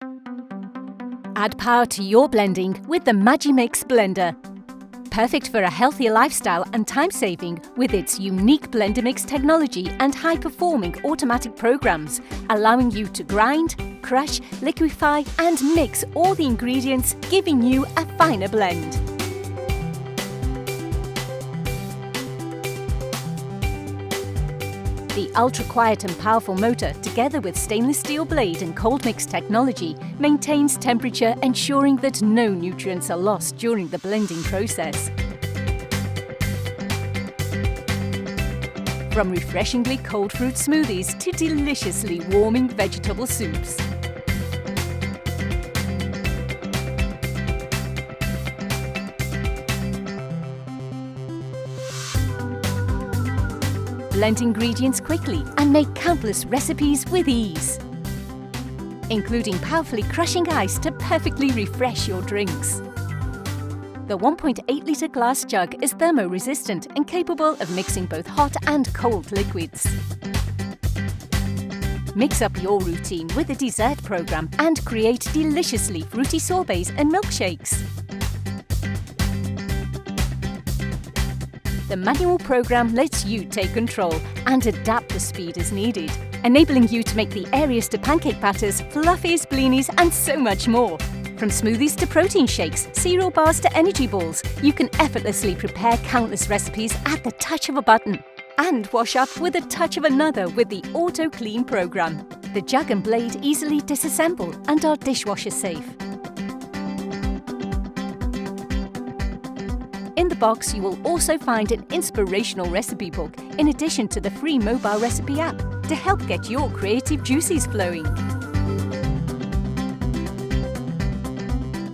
Add power to your blending with the Magimix blender. Perfect for a healthier lifestyle and time-saving with its unique blender mix technology and high-performing automatic programs, allowing you to grind, crush, liquefy and mix all the ingredients, giving you a finer blend. The ultra-quiet and powerful motor, together with stainless steel blade and cold mix technology, maintains temperature, ensuring that no nutrients are lost during the blending process. From refreshingly cold fruit smoothies to deliciously warming vegetable soups. Blend ingredients quickly and make countless recipes with ease, including powerfully crushing ice to perfectly refresh your drinks. The 1.8-litre glass jug is thermoresistant and capable of mixing both hot and cold liquids. Mix up your routine with a dessert program and create deliciously fruity sorbets and milkshakes. The manual program lets you take control and adapt the speed as needed, enabling you to make the airiest of pancake batters, fluffies, blinis and so much more. From smoothies to protein shakes, cereal bars to energy balls, you can effortlessly prepare countless recipes at the touch of a button. And wash up with a touch of another with the Auto Clean program. The jug and blade easily disassemble and are dishwasher safe. In the box, you will also find an inspirational recipe book, in addition to the free mobile recipe app, to help get your creative juices flowing.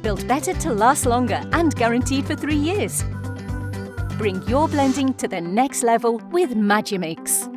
Built better to last longer and guaranteed for 3 years. Bring your blending to the next level with Magimix.